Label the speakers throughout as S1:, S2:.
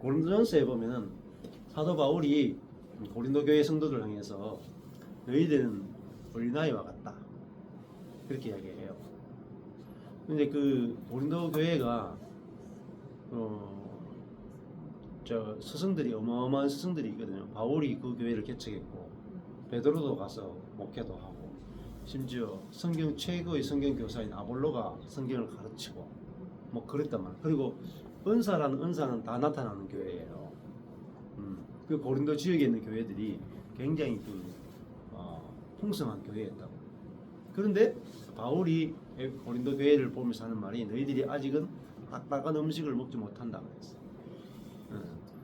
S1: 고린도전서에 보면은 사도 바울이 고린도 교회 성도들 향해서 너희들은 어린아이와 같다 그렇게 이야기해요. 근데 그 고린도 교회가 저 스승들이 어마어마한 스승들이 있거든요. 바울이 그 교회를 개척했고 베드로도 가서 목회도 하고 심지어 성경 최고의 성경 교사인 아볼로가 성경을 가르치고 뭐 그랬단 말이에요. 그리고 은사라는 은사는 다 나타나는 교회예요. 그 고린도 지역에 있는 교회들이 굉장히 풍성한 교회였다고. 그런데 바울이 고린도 교회를 보면서 하는 말이 너희들이 아직은 딱딱한 음식을 먹지 못한다고 했어.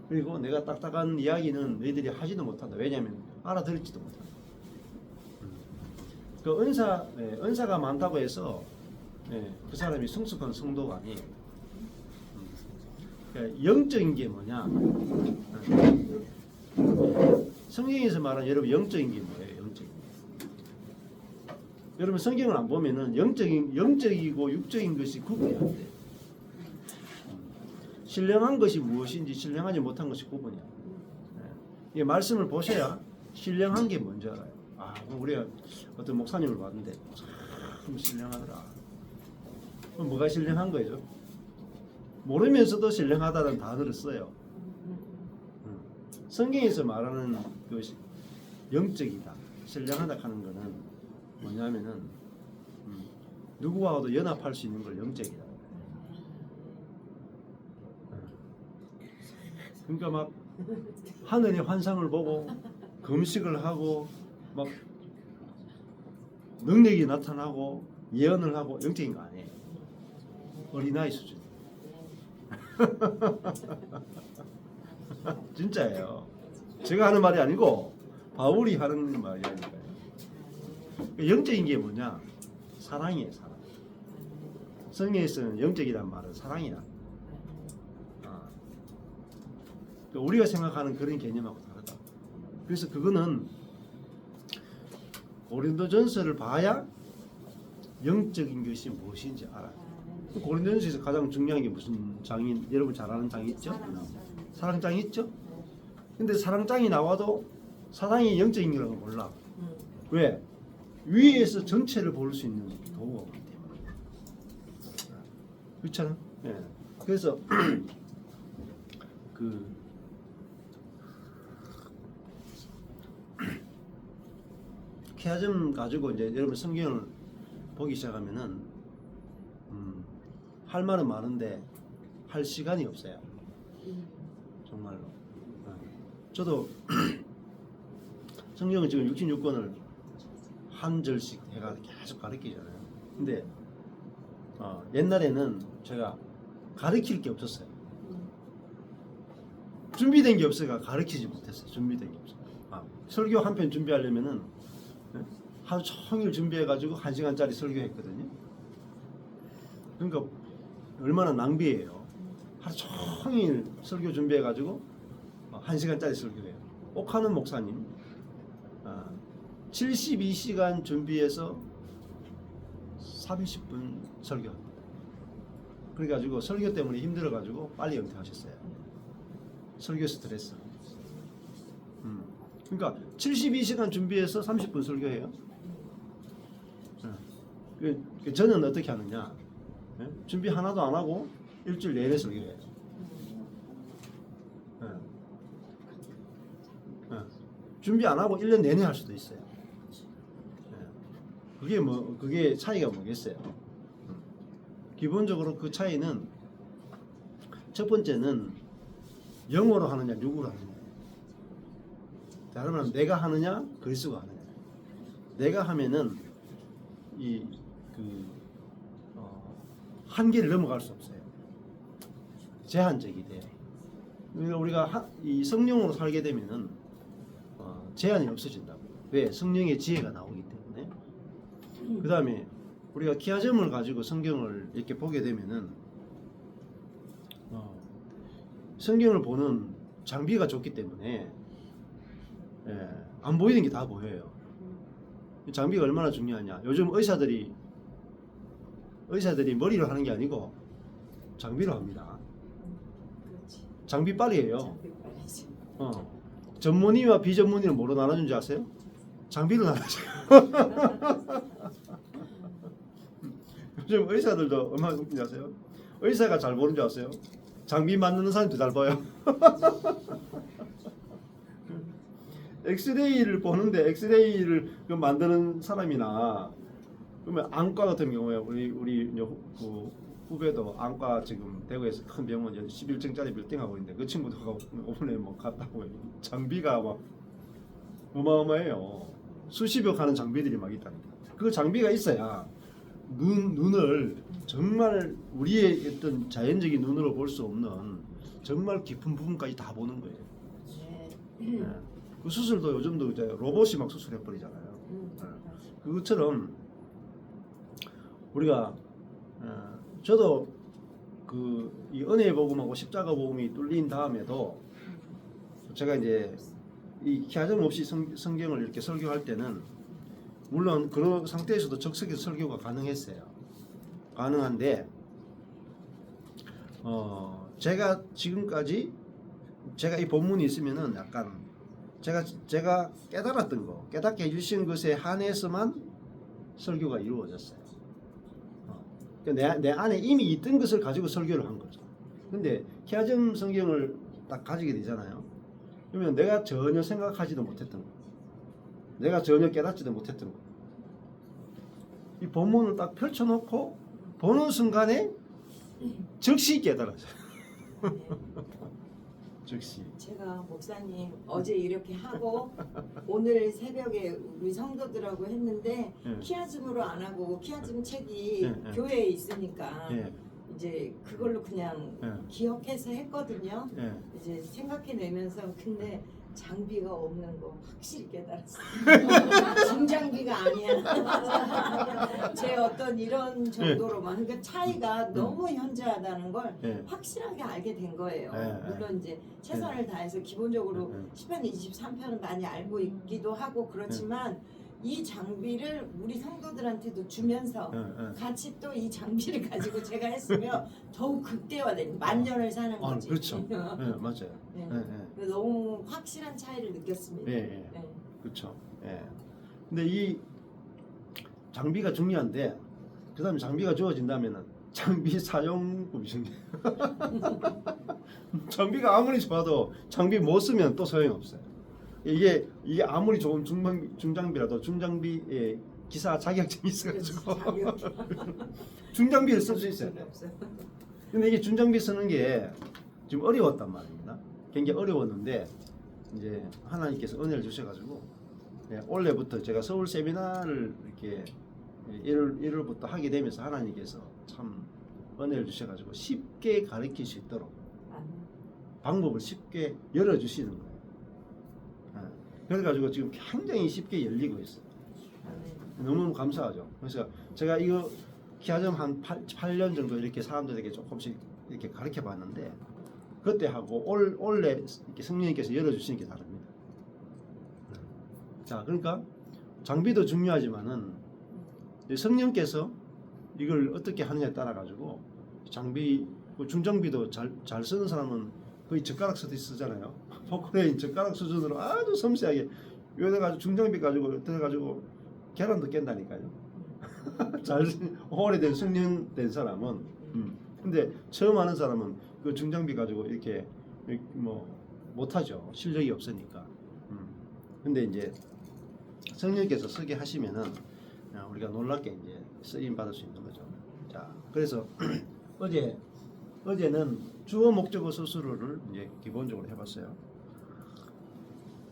S1: 그리고 내가 딱딱한 이야기는 너희들이 하지도 못한다. 왜냐하면 알아들을지도 못한다. 그 은사가 많다고 해서 그 사람이 성숙한 성도가 아니에요. 그러니까 영적인 게 뭐냐? 성경에서 말하는 여러분 영적인 게 뭐예요? 영적인 게. 여러분 성경을 안 보면은 영적이고 육적인 것이 구분이 안 돼. 신령한 것이 무엇인지 신령하지 못한 것이 구분이 안 돼. 이 말씀을 보셔야 신령한 게 뭔지 알아요. 우리가 어떤 목사님을 봤는데 참 신령하더라. 그럼 뭐가 신령한 거죠? 모르면서도 신령하다는 단어를 써요. 성경에서 말하는 것이 영적이다, 신령하다 하는 것은 뭐냐면은 누구와도 연합할 수 있는 걸 영적이다. 그러니까 막 하늘의 환상을 보고 금식을 하고 막 능력이 나타나고 예언을 하고 영적인 거 아니에요. 어린아이 수준. 진짜예요. 제가 하는 말이 아니고 바울이 하는 말이니까요. 영적인 게 뭐냐? 사랑이에요. 사랑. 성경에서는 영적이란 말은 사랑이다. 우리가 생각하는 그런 개념하고 다르다. 그래서 그거는 고린도전서를 봐야 영적인 것이 무엇인지 알아요. 고린도전서에서 가장 중요한 게 무슨 장이 여러분 잘 아는 장이 있죠? 사랑장이 있죠? 근데 사랑장이 나와도 사랑이 영적인 거라는 걸 몰라. 왜? 위에서 전체를 볼 수 있는 도구가 없기 때문에. 그렇잖아? 예. 그래서 케아점 가지고 이제 여러분 성경을 보기 시작하면은 할 말은 많은데 할 시간이 없어요. 정말로. 저도 성경은 지금 66권을 한 절씩 해가 계속 가르치잖아요. 근데 옛날에는 제가 가르칠 게 없었어요. 준비된 게 없어가 가르치지 못했어요. 준비된 게 없어요. 설교 한 편 준비하려면은 하루 종일 준비해가지고 1시간짜리 설교했거든요. 그러니까 얼마나 낭비예요. 하루 종일 설교 준비해가지고 1시간짜리 설교해요. 옥하는 목사님 72시간 준비해서 30분 설교합니다. 그래가지고 설교 때문에 힘들어가지고 빨리 은퇴하셨어요. 설교 스트레스. 그러니까 72시간 준비해서 30분 설교해요. 저는 어떻게 하느냐? 준비 하나도 안 하고 일주일 내내 설교해요. 준비 안 하고 1년 내내 할 수도 있어요. 그게 차이가 뭐겠어요? 기본적으로 그 차이는 첫 번째는 영어로 하느냐, 육어로 하느냐. 다른 말은 내가 하느냐, 글쓰고 하느냐. 내가 하면은 한계를 넘어갈 수 없어요. 제한적이 돼요. 우리가 이 성령으로 살게 되면은 제한이 없어진다고. 왜? 성령의 지혜가 나오기 때문에. 그 다음에 우리가 키아점을 가지고 성경을 이렇게 보게 되면은 성경을 보는 장비가 좋기 때문에 안 보이는 게 다 보여요. 장비가 얼마나 중요하냐. 요즘 의사들이 머리로 하는 게 아니고 장비로 합니다. 장비빨이에요.
S2: 장비빨이지.
S1: 전문의와 비전문의는 뭐로 나눠준지 아세요? 장비로 나눠줘요. 요즘 의사들도 얼마나 웃긴지 아세요? 의사가 잘 보는 줄 아세요? 장비 만드는 사람도 잘 봐요. 엑스레이를 보는데 엑스레이를 만드는 사람이나 그러면 안과 같은 경우에 우리 그 후배도 안과 지금 대구에서 큰 병원 11층짜리 빌딩하고 있는데 그 친구도 오늘 뭐 갔다고 해요. 장비가 막 어마어마해요. 수십여 가는 장비들이 막 있다니까. 그 장비가 있어야 눈을 정말 우리의 어떤 자연적인 눈으로 볼 수 없는 정말 깊은 부분까지 다 보는 거예요. 네. 그 수술도 요즘도 이제 로봇이 막 수술해 버리잖아요. 그것처럼 우리가 저도 이 은혜의 복음하고 십자가 복음이 뚫린 다음에도 제가 이제 이 기하점 없이 성경을 이렇게 설교할 때는 물론 그런 상태에서도 적석에서 설교가 가능했어요. 가능한데 제가 지금까지 제가 이 본문이 있으면은 약간 제가 깨달았던 거, 깨닫게 해주신 것에 한해서만 설교가 이루어졌어요. 내 안에 이미 있던 것을 가지고 설교를 한 거죠. 근데 기하점 성경을 딱 가지게 되잖아요. 그러면 내가 전혀 생각하지도 못했던 거, 내가 전혀 깨닫지도 못했던 거, 이 본문을 딱 펼쳐놓고 보는 순간에 즉시 깨달았어요. 즉시.
S2: 제가 목사님 어제 이렇게 하고 오늘 새벽에 우리 성도들하고 했는데 키아즘으로 안 하고 키아즘 책이 교회에 있으니까 이제 그걸로 그냥 기억해서 했거든요. 이제 생각해내면서 근데 장비가 없는 거 확실히 깨달았어요. 중장비가 아니야. 제 어떤 이런 정도로만 그러니까 차이가 너무 현저하다는 걸 확실하게 알게 된 거예요. 물론 이제 최선을 다해서 기본적으로 10편, 23편은 많이 알고 있기도 하고 그렇지만 이 장비를 우리 성도들한테도 주면서 같이 또 이 장비를 가지고 제가 했으면 더욱 극대화된 만년을 사는 거지.
S1: 그렇죠. 맞아요.
S2: 너무 확실한 차이를 느꼈습니다.
S1: 그렇죠. 근데 이 장비가 중요한데 그다음에 장비가 주어진다면은 장비 사용법이 중요해요. 장비가 아무리 좋아도 장비 못 쓰면 또 소용이 없어요. 이게 아무리 좋은 중장비라도 중장비에 기사 자격증이 있어가지고 중장비를 쓸 수 있어요. 근데 이게 중장비 쓰는 게 좀 어려웠단 말입니다. 굉장히 어려웠는데 이제 하나님께서 은혜를 주셔가지고 올해부터 제가 서울 세미나를 이렇게 1월부터 하게 되면서 하나님께서 참 은혜를 주셔가지고 쉽게 가르칠 수 있도록 방법을 쉽게 열어주시는 거예요. 그래가지고 지금 굉장히 쉽게 열리고 있어요. 너무 감사하죠. 그래서 제가 이거 기하점 한 8년 정도 이렇게 사람들에게 조금씩 이렇게 가르쳐 봤는데 그때 하고 올해 이렇게 성령님께서 열어주시는 게 다릅니다. 자, 그러니까 장비도 중요하지만은 성령께서 이걸 어떻게 하느냐에 따라 가지고 장비 중장비도 잘 쓰는 사람은 거의 젓가락 쓰잖아요. 포크레인 젓가락 수준으로 아주 섬세하게 여기다 가지고 중장비 가지고 들어가지고 계란도 깬다니까요. 잘 오래된 숙련된 사람은 근데 처음 하는 사람은 그 중장비 가지고 이렇게 뭐 못하죠. 실력이 없으니까. 근데 이제 성령께서 쓰게 하시면은 우리가 놀랍게 이제 쓰임 받을 수 있는 거죠. 자, 그래서 어제는 주어 목적어 서술어를 이제 기본적으로 해봤어요.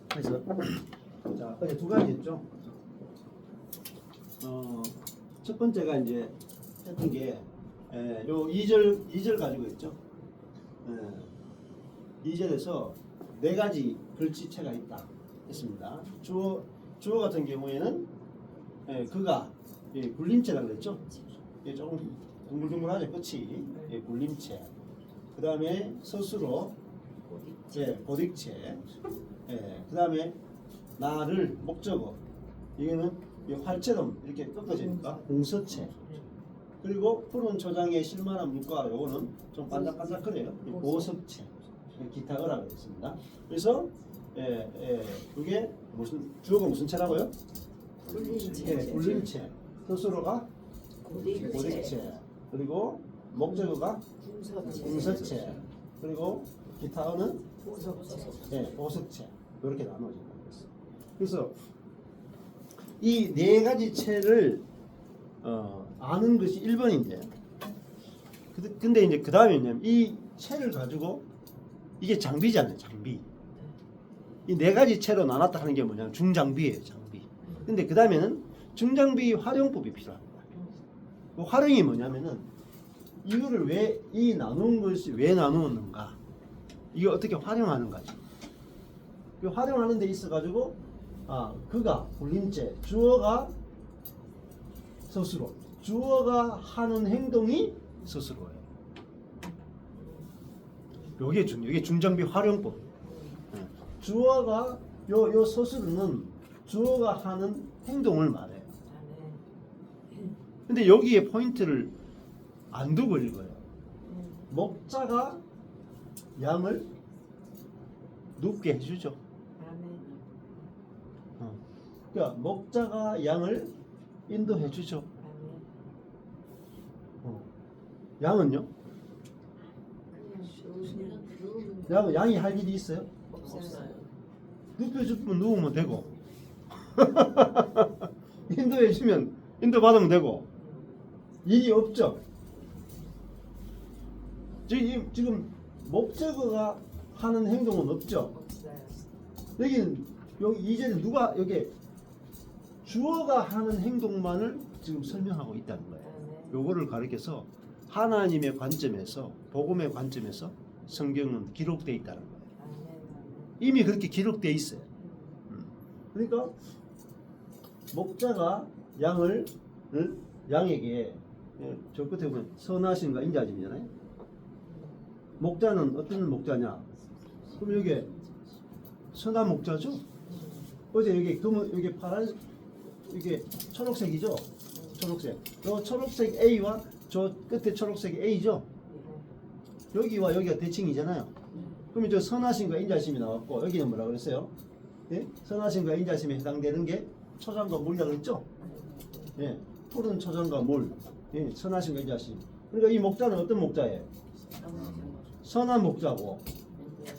S1: 그래서 자, 어제 두 가지 했죠. 첫 번째가 이제 했던 게 요 2절 가지고 있죠. 2절에서 네 가지 글씨체가 있다 했습니다. 주어 같은 경우에는 그가 굴림체라고 그랬죠. 조금 둥글둥글하죠. 끝이 굴림체. 그 다음에 서술어 보딕체. 그 다음에 나를 목적어. 이거는 활처럼 이렇게 꺾어지니까 공서체. 그리고 푸른 초장에 실만한 물가. 요거는 좀 반짝반짝거려요. 보석체. 기타어라고 했습니다. 그래서 그게 무슨 주어가 무슨 채라고요?
S2: 굴림체.
S1: 굴림체. 스스로가
S2: 고딕체.
S1: 고딕체. 그리고 목적어가
S2: 궁서체.
S1: 궁서체. 그리고 기타어는
S2: 보석체.
S1: 보석체. 이렇게 나눠진다고 했어요. 그래서 이 네 가지 체를 아는 것이 1번인데, 근데 이제 그 다음에 뭐냐면 이 체를 가지고 이게 장비잖아요, 장비. 이 네 가지 체로 나눴다 하는 게 뭐냐면 중장비예요, 장비. 근데 그 다음에는 중장비 활용법이 필요합니다. 그 활용이 뭐냐면은 이거를 이 나눈 것이 왜 나누었는가, 이거 어떻게 활용하는가죠. 그 활용하는 데 있어 가지고 그가 굴림체, 주어가 스스로, 주어가 하는 행동이 스스로예요. 이게 중장비 활용법. 주어가 요 스스로는 주어가 하는 행동을 말해요. 근데 여기에 포인트를 안 두고 읽어요. 목자가 양을 눕게 해주죠. 그러니까 목자가 양을 인도해주죠. 양은요? 양이 할 일이 있어요?
S2: 없어요.
S1: 눕혀주면 누우면 되고 인도해주면 인도받으면 되고 일이 없죠. 지금 목적어가 하는 행동은 없죠. 여기 이제는 누가 여기 주어가 하는 행동만을 지금 설명하고 있다는 거예요. 요거를 가리켜서 하나님의 관점에서, 복음의 관점에서 성경은 기록되어 있다는 거예요. 이미 그렇게 기록되어 있어요. 그러니까 목자가 양에게, 저 끝에 보면 선하심과 인자심이잖아요. 목자는 어떤 목자냐? 그럼 여기 선한 목자죠. 어제 여기 파란, 이게 초록색이죠. 초록색. 저 초록색 A와 저 끝에 초록색 A죠. 여기와 여기가 대칭이잖아요. 그러면 저 선하심과 인자심이 나왔고, 여기는 뭐라 그랬어요? 예? 선하심과 인자심에 해당되는 게 초장과 물이라고 했죠. 예, 푸른 초장과 물. 예, 선하심과 인자심. 그러니까 이 목자는 어떤 목자예요? 선한 목자고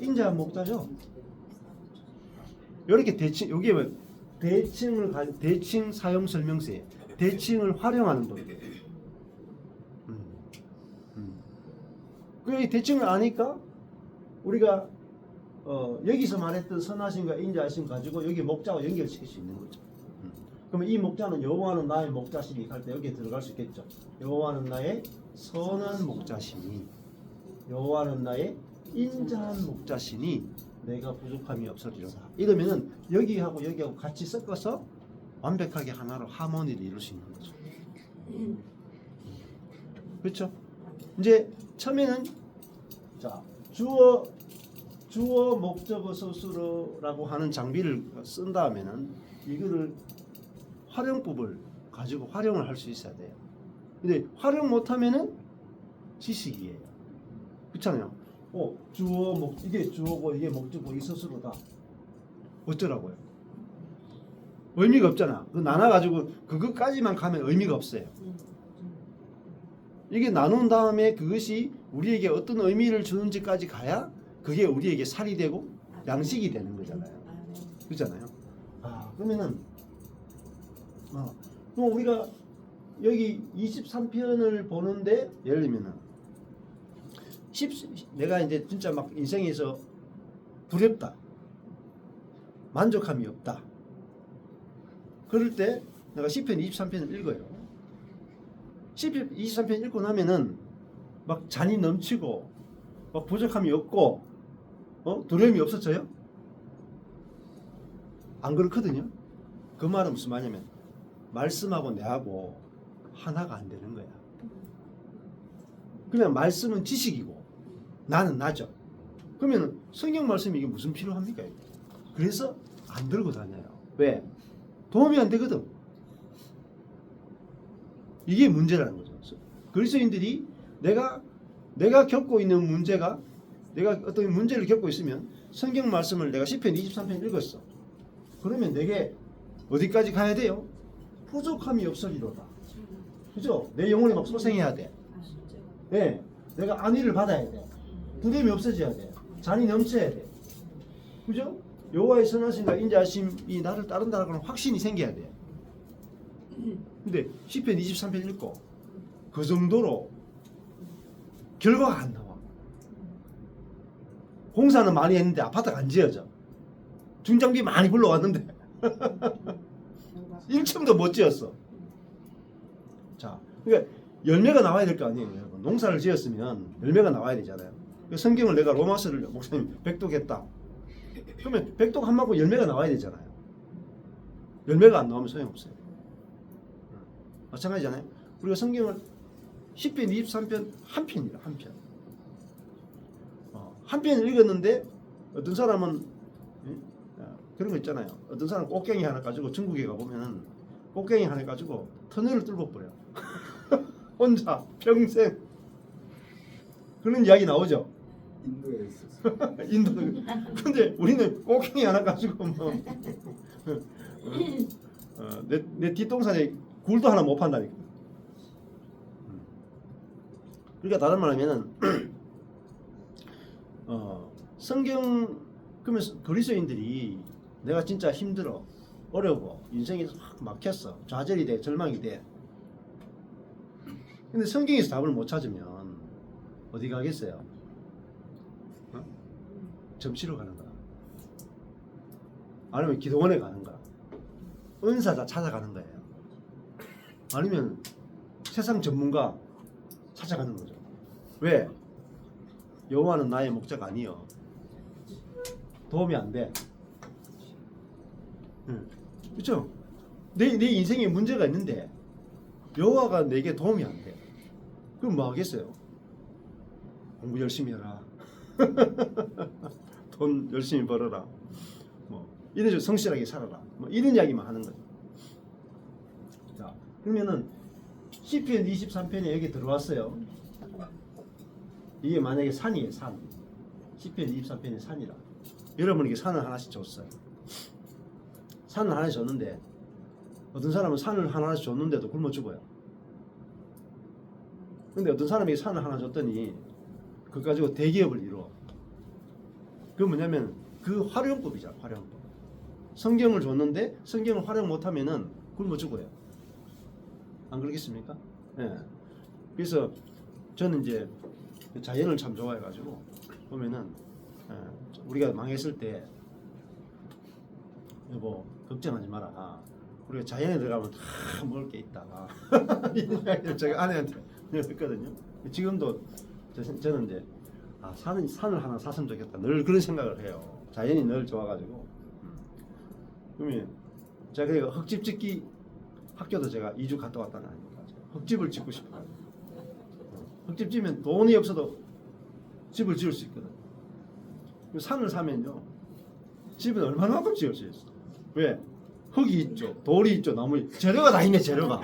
S1: 인자한 목자죠. 이렇게 대칭, 여기 대칭 사용 설명서에 대칭을 활용하는 법이에요. 그 대칭을 아니까 우리가 여기서 말했던 선하심과 인자하심 가지고 여기 목자와 연결시킬 수 있는 거죠. 그러면 이 목자는 여호와는 나의 목자시니 할 때 여기에 들어갈 수 있겠죠. 여호와는 나의 선한 목자시니, 여호와는 나의 인자한 목자시니 내가 부족함이 없으리로다. 이러면은 여기하고 여기하고 같이 섞어서 완벽하게 하나로 하모니를 이룰 수 있는 거죠. 그렇죠? 이제 처음에는 자 주어 목적어 서술어라고 하는 장비를 쓴 다음에는 이거를 활용법을 가지고 활용을 할 수 있어야 돼요. 근데 활용 못하면은 지식이에요. 그렇잖아요. 주어 이게 주어고 이게 목적고 이 서술어다. 어쩌라고요? 의미가 없잖아. 그 나눠가지고 그것까지만 가면 의미가 없어요. 이게 나눈 다음에 그것이 우리에게 어떤 의미를 주는지까지 가야 그게 우리에게 살이 되고 양식이 되는 거잖아요. 그렇잖아요. 그러면은 그럼 우리가 여기 23편을 보는데 예를 들면은 내가 이제 진짜 막 인생에서 두렵다, 만족함이 없다. 그럴 때 내가 시편 23편을 읽어요. 시편 23편 읽고 나면은 막 잔이 넘치고 막 부족함이 없고 두려움이 없어져요? 안 그렇거든요. 그 말은 무슨 말이냐면 말씀하고 내하고 하나가 안 되는 거야. 그냥 말씀은 지식이고 나는 나죠. 그러면 성경 말씀이 이게 무슨 필요합니까? 그래서 안 들고 다녀요. 왜? 도움이 안 되거든. 이게 문제라는 거죠. 그리스도인들이 내가 겪고 있는 문제가 내가 어떤 문제를 겪고 있으면 성경 말씀을 내가 시편 23편 읽었어. 그러면 내게 어디까지 가야 돼요? 부족함이 없으리로다. 그죠? 내 영혼이 막 소생해야 돼. 네, 내가 안위를 받아야 돼. 부담이 없어져야 돼. 잔이 넘쳐야 돼. 그죠? 여호와의 선하심과 인자하심이 나를 따른다는 확신이 생겨야 돼. 근데 시편 23편 읽고 그 정도로 결과가 안 나와. 공사는 많이 했는데 아파트가 안 지어져. 중장비 많이 불러왔는데 1층도 못 지었어. 자, 그러니까 열매가 나와야 될 거 아니에요, 여러분. 농사를 지었으면 열매가 나와야 되잖아요. 성경을 내가 로마서를 목사님 백독했다. 그러면 백독 한 만큼 열매가 나와야 되잖아요. 열매가 안 나오면 소용없어요. 마찬가지잖아요. 우리가 성경을 10편, 23편 한 편이라 한 편. 한 편을 읽었는데 어떤 사람은 그런 거 있잖아요. 어떤 사람은 꽃갱이 하나 가지고 중국에 가보면은 꽃갱이 하나 가지고 터널을 뚫고 버려. 혼자 평생. 그런 이야기 나오죠.
S3: 인도에 있었어.
S1: 인도. 근데 우리는 꽃갱이 하나 가지고 뭐 내 뒷동산에 굴도 하나 못 판다니까. 그러니까 다른 말하면은 성경 그러면 그리스도인들이 내가 진짜 힘들어 어려워 인생이 확 막혔어 좌절이 돼 절망이 돼. 근데 성경에서 답을 못 찾으면 어디 가겠어요? 점치러 가는 거야. 아니면 기도원에 가는 거야. 은사자 찾아가는 거예요. 아니면 세상 전문가 찾아가는 거죠. 왜? 여호와는 나의 목자가 아니요. 도움이 안 돼. 그렇죠? 내 인생에 문제가 있는데 여호와가 내게 도움이 안 돼. 그럼 뭐 하겠어요? 공부 열심히 해라. 돈 열심히 벌어라. 뭐 이런 식으로 성실하게 살아라. 뭐 이런 이야기만 하는 거죠. 자, 그러면은 시편 23편에 여기 들어왔어요. 이게 만약에 산이에요, 산. 시편 23편이 산이라. 여러분에게 산을 하나씩 줬어요. 산을 하나씩 줬는데 어떤 사람은 산을 하나씩 줬는데도 굶어 죽어요. 근데 어떤 사람에게 산을 하나 줬더니 그거 가지고 대기업을 이루어. 그게 뭐냐면 그 활용법이잖아, 활용법. 성경을 줬는데 성경을 활용 못하면은 굶어 죽어요. 안 그러겠습니까? 예. 그래서 저는 이제 자연을 참 좋아해가지고 보면은 우리가 망했을 때 여보 걱정하지 마라. 우리가 자연에 들어가면 다 먹을 게 있다. 이런 이야기를 제가 아내한테 했거든요. 지금도 저는 이제 산을 하나 샀으면 좋겠다. 늘 그런 생각을 해요. 자연이 늘 좋아가지고. 그러면 제가 그러니까 흙집 짓기 학교도 제가 2주 갔다 왔다는 아닙니까? 흙집을 짓고 싶어요. 흙집 지면 돈이 없어도 집을 지을 수 있거든. 산을 사면요, 집은 얼마만큼 지을 수 있어. 왜? 흙이 있죠, 돌이 있죠, 나무, 재료가 다 있네. 재료가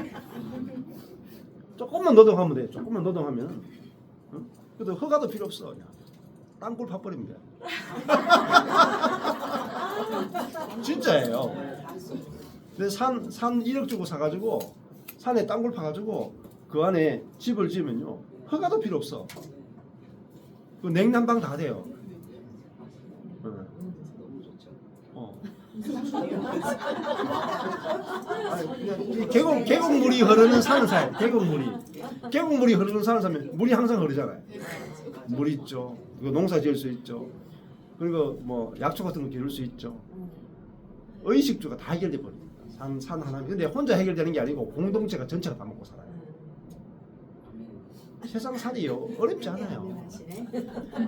S1: 조금만 노동하면 돼. 조금만 노동하면. 그래도 허가도 필요 없어. 그냥 땅굴 파버리면 돼. 진짜예요. 근데 산 1억 주고 사가지고 산에 땅굴 파가지고 그 안에 집을 지으면요, 허가도 필요 없어. 그 냉난방 다 돼요. 아니, 계곡물이 흐르는 산을 사요. 계곡물이 흐르는 산을 사면 물이 항상 흐르잖아요. 물 있죠. 그리고 농사 지을 수 있죠. 그리고 뭐 약초 같은 거 기를 수 있죠. 의식주가 다 해결돼 버립니다. 산 하나. 근데 혼자 해결되는 게 아니고 공동체가 전체가 다 먹고 살아요. 세상 살이요 어렵지 않아요.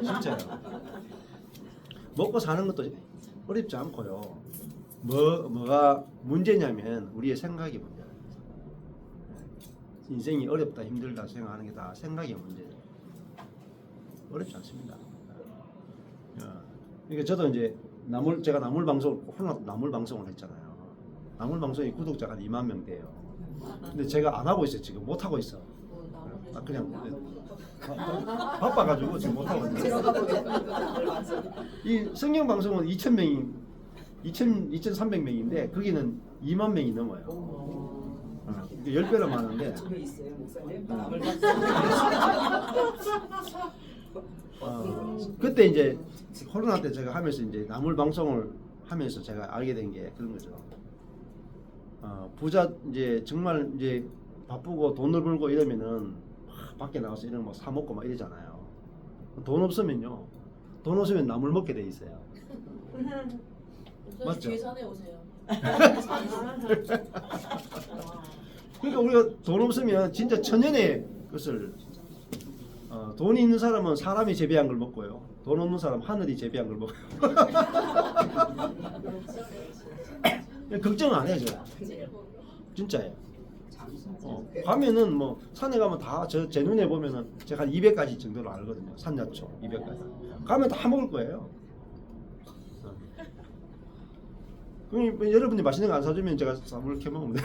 S1: 진짜요. 먹고 사는 것도 어렵지 않고요. 뭐가 문제냐면 우리의 생각이 문제예요. 인생이 어렵다 힘들다 생각하는 게 다 생각의 문제예요. 어렵지 않습니다. 그러니까 저도 이제 제가 나물 방송을 했잖아요. 나물 방송이 구독자가 한 2만 명 돼요. 근데 제가 안 하고 있어요. 지금 못 하고 있어. 그냥 바빠가지고 지금 못하고 있어요.
S2: 들어가 보겠습니다.
S1: 이 성경 방송은 2,000명이 2,300명인데 거기는 2만 명이 넘어요. 10배나 많은데
S4: 집에 있어요, 목사님.
S1: 그때 이제 코로나 때 제가 하면서 이제 나물 방송을 하면서 제가 알게 된 게 그런 거죠. 부자 이제 정말 이제 바쁘고 돈을 벌고 이러면은 막 밖에 나가서 이런 거 사 먹고 막 이러잖아요. 돈 없으면요. 돈 없으면 나물 먹게 돼 있어요. 맞죠?
S5: 계산해 오세요.
S1: 그러니까 우리가 돈 없으면 진짜 천연의 것을 돈이 있는 사람은 사람이 재배한 걸 먹고요. 돈 없는 사람 하늘이 재배한 걸 먹어요. 걱정 안 해요, 저. 진짜예요. 가면은 뭐 산에 가면 다 제 눈에 보면은 제가 한 200가지 정도로 알거든요. 산야초 200가지. 가면 다 먹을 거예요. 그럼 뭐 여러분이 맛있는 거 안 사주면 제가 나물 캐 먹으면 돼.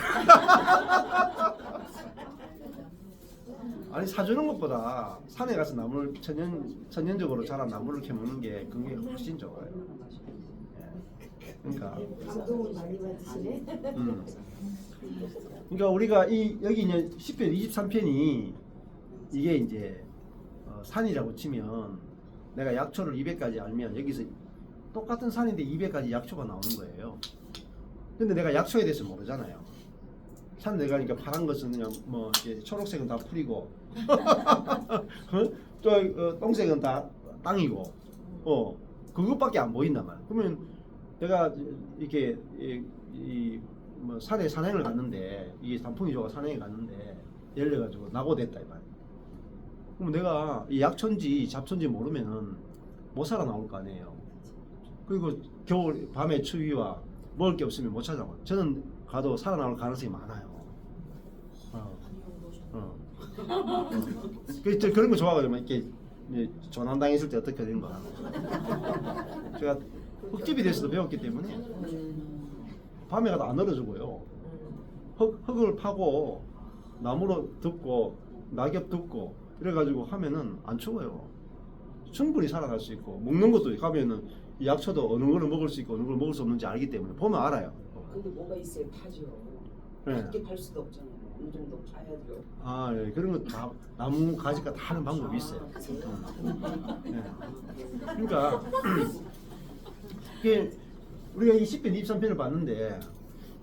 S1: 아니 사주는 것보다 산에 가서 나물 천연적으로 자란 나물을 캐 먹는 게 그게 훨씬 좋아요. 그러니까
S2: 감동을 많이 받으시네.
S1: 그러니까 우리가 여기 이제 10편 23편이 이게 이제 산이라고 치면 내가 약초를 200가지 알면 여기서 똑같은 산인데 200가지 약초가 나오는 거예요. 근데 내가 약초에 대해서 모르잖아요. 산 내가 그러니까 파란 것은 그냥 뭐 이렇게 초록색은 다 풀이고 또 똥색은 다 땅이고 그것밖에 안 보인단 말이야. 그러면 내가 이렇게 뭐 산에 산행을 갔는데 이게 단풍이 좋아 산행에 갔는데 열려가지고 낙오됐다 이 말이야. 그럼 내가 이 약초인지 잡초인지 모르면은 못 살아 나올 거 아니에요. 그리고 겨울 밤에 추위와 먹을 게 없으면 못 찾아와요. 저는 가도 살아나올 가능성이 많아요. 그래서 그런 거 좋아하거든요. 이렇게 조난당했을 때 어떻게 되는 거. 제가 흙집이 돼서도 배웠기 때문에 밤에 가도 안 얼어지고요. 흙을 파고 나무로 덮고 낙엽 덮고 이래가지고 하면은 안 추워요. 충분히 살아갈 수 있고 먹는 것도 가면은 이 약초도 어느 거를 먹을 수 있고 어느 걸 먹을 수 없는지 알기 때문에 보면 알아요.
S4: 근데 뭐가 있어요? 파죠.
S1: 네.
S4: 밖에 팔 수도 없잖아요. 어느 정도 파야죠.
S1: 아, 예. 그런 거 다 나무 가지가 다 하는 방법이 있어요. 예. 그러니까 이게 우리가 이 10편 23편을 봤는데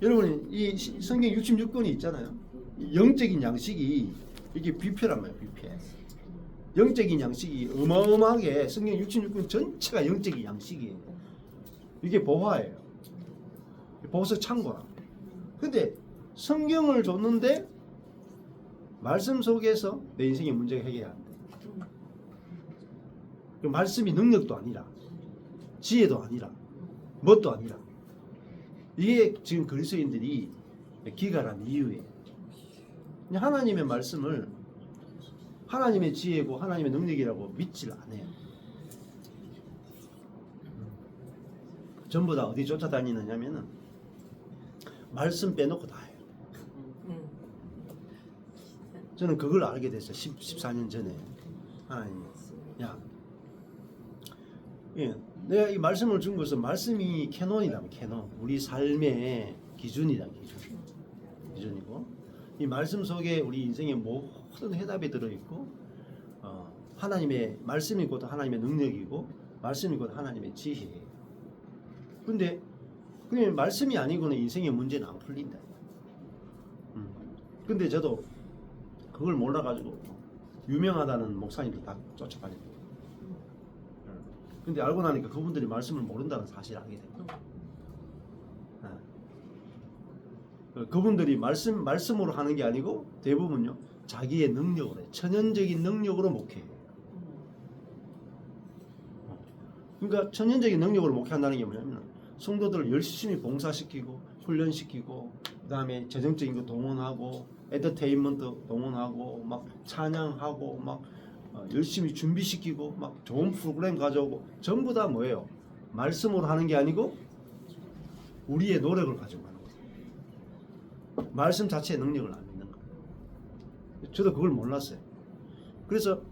S1: 여러분이 이 성경 66권이 있잖아요. 이 영적인 양식이 이게 뷔페란 말이에요. 뷔페. 영적인 양식이 어마어마하게 성경 66권 전체가 영적인 양식이에요. 이게 보화예요. 보석 창고라. 근데 성경을 줬는데 말씀 속에서 내 인생의 문제가 해결이 안 돼. 그 말씀이 능력도 아니라 지혜도 아니라 뭣도 아니라 이게 지금 그리스도인들이 기갈한 이유예요. 하나님의 말씀을 하나님의 지혜고 하나님의 능력이라고 믿질 않아요. 전부 다 어디 쫓아다니느냐면은 말씀 빼놓고 다 해요. 저는 그걸 알게 됐어요. 14년 전에 하나님, 내가 이 말씀을 준 것은 말씀이 캐논이다, 캐논. 우리 삶의 기준이다, 기준이고 이 말씀 속에 우리 인생의 모든 해답이 들어있고 하나님의 말씀이 곧 하나님의 능력이고 말씀이 곧 하나님의 지혜예요. 근데 그냥 말씀이 아니고는 인생의 문제는 안 풀린다. 근데 저도 그걸 몰라가지고 유명하다는 목사님들 다 쫓아다니고. 근데 알고 나니까 그분들이 말씀을 모른다는 사실을 알게 됩니다. 그분들이 말씀으로 하는 게 아니고 대부분요 자기의 능력으로 해요. 천연적인 능력으로 목회해요. 그러니까 천연적인 능력으로 목회한다는 게 뭐냐면 성도들을 열심히 봉사시키고 훈련시키고 그다음에 재정적인 거 동원하고 엔터테인먼트 동원하고 막 찬양하고 막 열심히 준비시키고 막 좋은 프로그램 가져오고 전부 다 뭐예요? 말씀으로 하는 게 아니고 우리의 노력을 가지고 하는 거예요. 말씀 자체의 능력을 안 믿는 거예요. 저도 그걸 몰랐어요. 그래서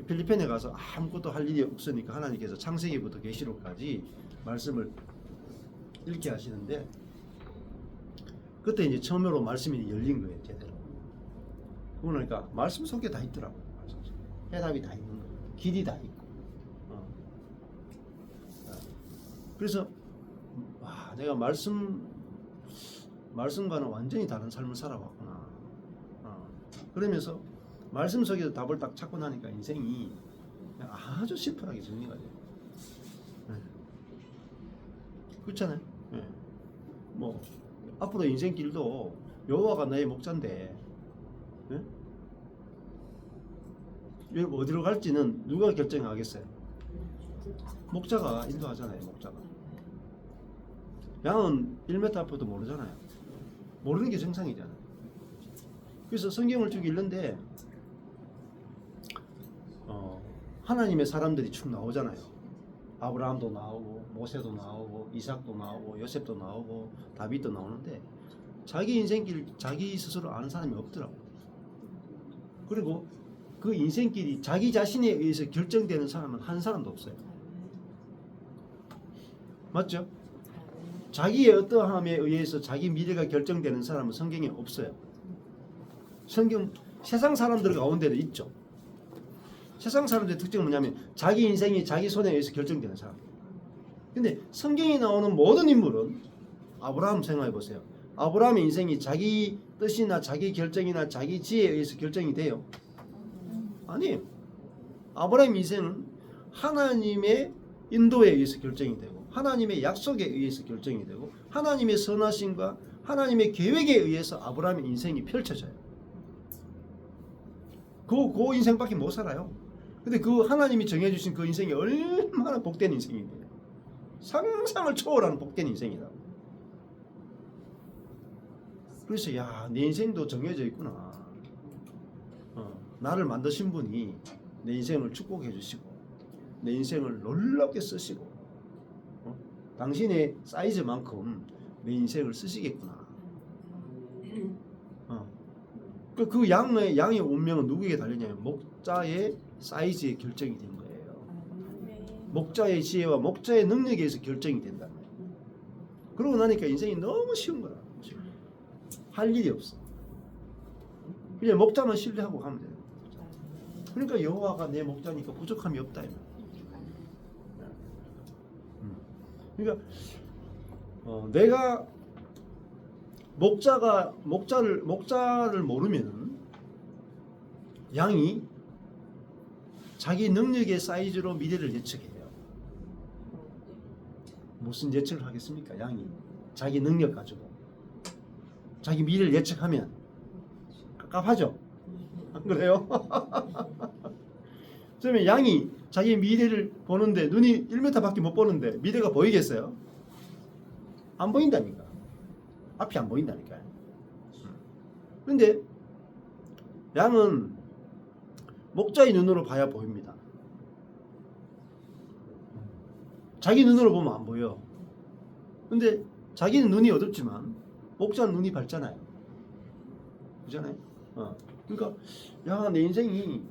S1: 필리핀에 가서 아무것도 할 일이 없으니까 하나님께서 창세기부터 계시록까지 말씀을 읽게 하시는데 그때 이제 처음으로 말씀이 열린 거예요, 제대로. 그러니까 말씀 속에 다 있더라고요. 말씀 속에. 해답이 다 있는 거예요. 길이 다 있고. 그래서 와, 내가 말씀과는 완전히 다른 삶을 살아왔구나. 그러면서 말씀 속에서 답을 딱 찾고 나니까 인생이 아주 심플하게 정리가 돼요. 그렇잖아요. 뭐 앞으로 인생길도 여호와가 나의 목자인데, 어디로 갈지는 누가 결정하겠어요? 목자가 인도하잖아요. 목자가. 양은 1m 앞에도 모르잖아요. 모르는 게 정상이잖아요. 그래서 성경을 쭉 읽는데 하나님의 사람들이 쭉 나오잖아요. 아브라함도 나오고 모세도 나오고 이삭도 나오고 요셉도 나오고 다윗도 나오는데 자기 인생길 자기 스스로 아는 사람이 없더라고요. 그리고 그 인생길이 자기 자신에 의해서 결정되는 사람은 한 사람도 없어요. 맞죠? 자기의 어떠함에 의해서 자기 미래가 결정되는 사람은 성경에 없어요. 세상 사람들 가운데도 있죠. 세상 사람들의 특징은 뭐냐면 자기 인생이 자기 손에 의해서 결정되는 사람. 근데 성경에 나오는 모든 인물은 아브라함 생각해 보세요. 아브라함의 인생이 자기 뜻이나 자기 결정이나 자기 지혜에 의해서 결정이 돼요? 아니에요. 아브라함 인생은 하나님의 인도에 의해서 결정이 되고 하나님의 약속에 의해서 결정이 되고 하나님의 선하심과 하나님의 계획에 의해서 아브라함의 인생이 펼쳐져요. 그 인생밖에 못 살아요. 근데 그 하나님이 정해주신 그 인생이 얼마나 복된 인생인데 상상을 초월하는 복된 인생이다. 그래서 내 인생도 정해져 있구나. 나를 만드신 분이 내 인생을 축복해 주시고 내 인생을 놀랍게 쓰시고 당신의 사이즈만큼 내 인생을 쓰시겠구나. 그 양의 운명은 누구에게 달렸냐면 목자의 사이즈에 결정이 된 거예요. 목자의 지혜와 목자의 능력에 의해서 결정이 된다는 거예요. 그러고 나니까 인생이 너무 쉬운 거라. 할 일이 없어. 그냥 목자만 신뢰하고 가면 돼요. 그러니까 여호와가 내 목자니까 부족함이 없다. 그러니까 내가 목자를 모르면 양이 자기 능력의 사이즈로 미래를 예측해요. 무슨 예측을 하겠습니까? 양이 자기 능력 가지고 자기 미래를 예측하면 깝깝하죠? 안 그래요? 그러면 양이 자기 미래를 보는데 눈이 1m밖에 못 보는데 미래가 보이겠어요? 안 보인다니까. 앞이 안 보인다니까요. 그런데 양은 목자의 눈으로 봐야 보입니다. 자기 눈으로 보면 안 보여. 근데 자기는 눈이 어둡지만 목자는 눈이 밝잖아요. 그잖아요. 그러니까 나는 내 인생이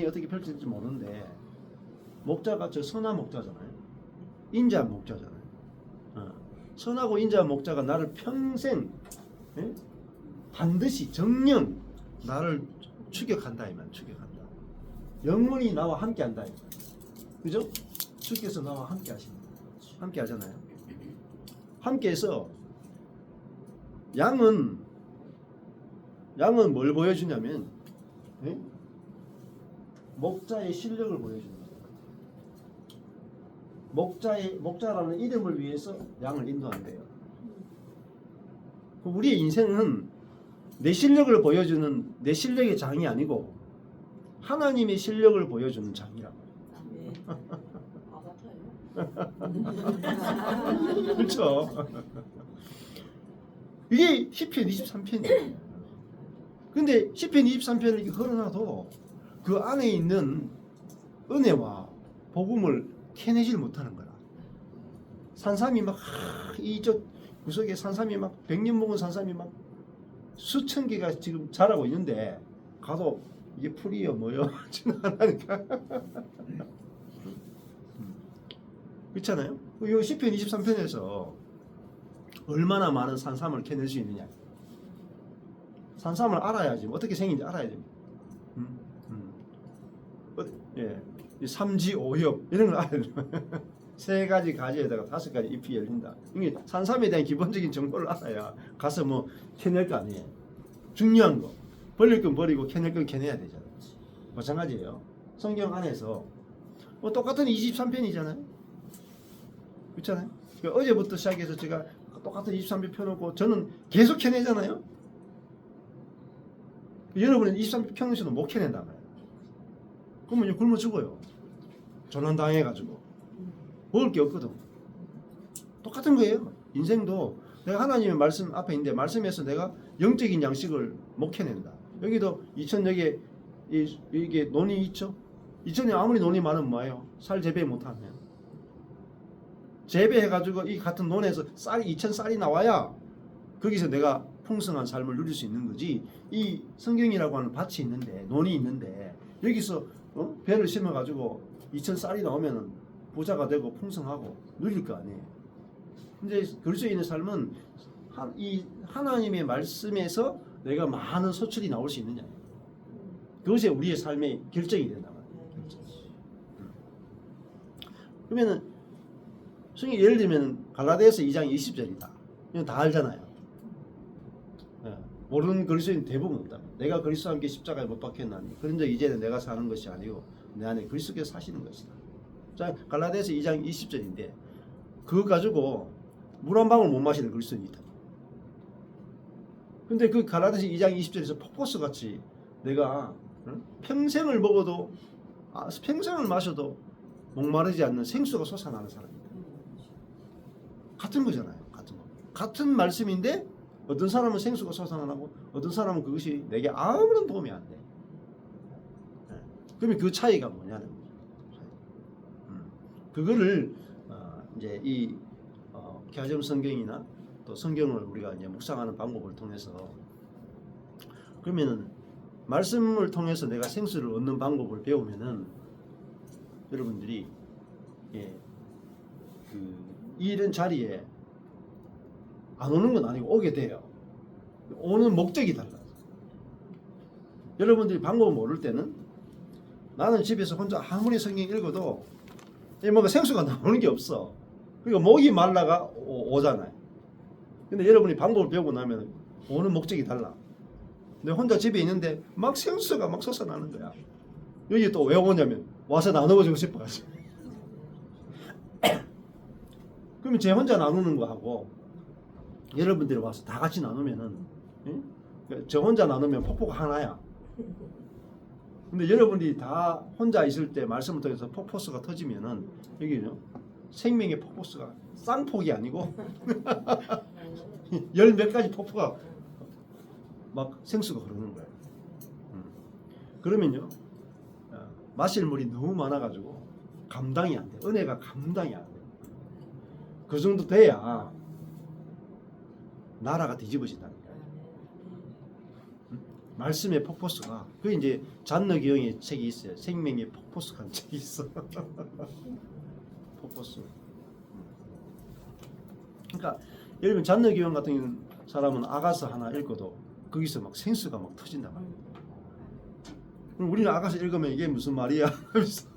S1: 어떻게 펼쳐질지 모르는데 목자가 저 선한 목자잖아요. 인자한 목자잖아요. 선하고 인자한 목자가 나를 평생 반드시 정령 나를 추격한다 이만 추격한다. 영원히 나와 함께한다 이만. 그죠? 주께서 나와 함께 하십니다. 함께 하잖아요. 함께해서 양은 뭘 보여주냐면 목자의 실력을 보여줍니다. 목자라는 이름을 위해서 양을 인도한대요. 우리의 인생은 내 실력을 보여주는 내 실력의 장이 아니고 하나님의 실력을 보여주는 장이라고. 그렇죠. 이게 시편 23편이에요. 근데 시편 23편을 이렇게 걸어놔도 그 안에 있는 은혜와 복음을 캐내질 못하는 거라. 산삼이 막 이쪽 구석에 산삼이 막 100년 먹은 산삼이 막 수천 개가 지금 자라고 있는데 가도 이게 풀이요 뭐요 하나니까 그렇잖아요. 이 시편 23편에서 얼마나 많은 산삼을 캐낼 수 있느냐. 산삼을 알아야지 어떻게 생긴지 알아야 됩니다. 예, 이 삼지오협 이런 걸 알아야 돼요. 세 가지 가지에다가 다섯 가지 잎이 열린다. 이게 산삼에 대한 기본적인 정보를 알아야 가서 뭐 캐낼 거 아니에요. 중요한 거 버릴 건 버리고 캐낼 건 캐내야 되잖아요. 마찬가지예요. 성경 안에서 뭐 똑같은 23편이잖아요. 그렇잖아요. 그러니까 어제부터 시작해서 제가 똑같은 23편 펴놓고 저는 계속 캐내잖아요. 여러분은 23편 펴놓으셔도 못 캐낸단 말이에요. 그러면 이제 굶어 죽어요. 전환당해가지고 먹을 게 없거든. 똑같은 거예요. 인생도 내가 하나님의 말씀 앞에 있는데 말씀에서 내가 영적인 양식을 못 캐낸다. 여기도 이천역에 이게 논이 있죠. 이천에 아무리 논이 많으면 뭐예요? 쌀 재배 못하면 재배해가지고 이 같은 논에서 쌀이 2,000쌀이 나와야 거기서 내가 풍성한 삶을 누릴 수 있는 거지. 이 성경이라고 하는 밭이 있는데 논이 있는데 여기서 배를 심어가지고 2,000쌀이 나오면은 부자가 되고 풍성하고 누릴 거 아니에요. 근데 그리스도인의 삶은 이 하나님의 말씀에서 내가 많은 소출이 나올 수 있느냐. 그것이 우리의 삶의 결정이 된다 말이에요. 그러면은 성경 예를 들면 갈라디아서 2장 20절이다. 이건 다 알잖아요. 예. 모르는 그리스도인 대부분 없다. 내가 그리스도와 함께 십자가에 못 박혔나니 그런즉 이제는 내가 사는 것이 아니고 내 안에 그리스도께서 사시는 것이다. 자, 갈라디아서 2장 20절인데 그거 가지고 물 한 방울 못 마시는 그리스도인이 있다. 근데 그 갈라디아서 2장 20절에서 폭포수 같이 내가 평생을 먹어도 평생을 마셔도 목마르지 않는 생수가 솟아나는 사람이다. 같은 거잖아요. 같은 말씀인데 어떤 사람은 생수가 솟아나고 어떤 사람은 그것이 내게 아무런 도움이 안 돼. 그러면 그 차이가 뭐냐는 거죠. 그거를 이제 이 개화점 성경이나 또 성경을 우리가 이제 묵상하는 방법을 통해서 그러면은 말씀을 통해서 내가 생수를 얻는 방법을 배우면은 여러분들이 이런 자리에 안 오는 건 아니고 오게 돼요. 오는 목적이 달라요. 여러분들이 방법을 모를 때는 나는 집에서 혼자 아무리 성경 읽어도 뭔가 생수가 나오는 게 없어. 그러니까 목이 말라가 오잖아요. 근데 여러분이 방법을 배우고 나면 오는 목적이 달라. 근데 혼자 집에 있는데 막 생수가 막 솟아나는 거야. 여기 또 왜 오냐면 와서 나눠주고 싶어가지고. 그러면 제 혼자 나누는 거 하고 여러분들이 와서 다 같이 나누면은 저 혼자 나누면 폭포가 하나야. 근데 여러분들이 다 혼자 있을 때 말씀을 통해서 폭포수가 터지면은 여기는 생명의 폭포수가 쌍폭이 아니고 열 몇 가지 폭포가 막 생수가 흐르는 거예요. 그러면요 마실 물이 너무 많아가지고 감당이 안 돼. 은혜가 감당이 안 돼. 그 정도 돼야 나라가 뒤집어진다니까. 말씀의 폭포수가 그 이제 잔너기영의 책이 있어요. 생명의 폭포수라는 책이 있어. 폭포수. 그러니까 예를 들면 잔너기영 같은 사람은 아가서 하나 읽어도 거기서 막 생수가 막 터진단 말이에요. 그럼 우리는 아가서 읽으면 이게 무슨 말이야 하면서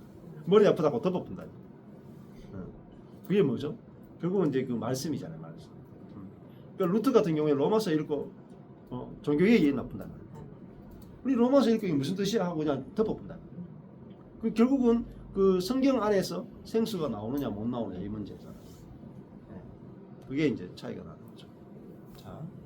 S1: 머리 아프다고 덮어본다. 그게 뭐죠? 결국은 이제 그 말씀이잖아요. 말씀. 그러니까 루트 같은 경우에 로마서 읽고 종교개혁이 나쁜다. 우리 로마서 읽고 이게 무슨 뜻이야 하고 그냥 덮어본다. 그 결국은 그 성경 안에서 생수가 나오느냐 못 나오느냐 이 문제잖아요. 그게 이제 차이가 나.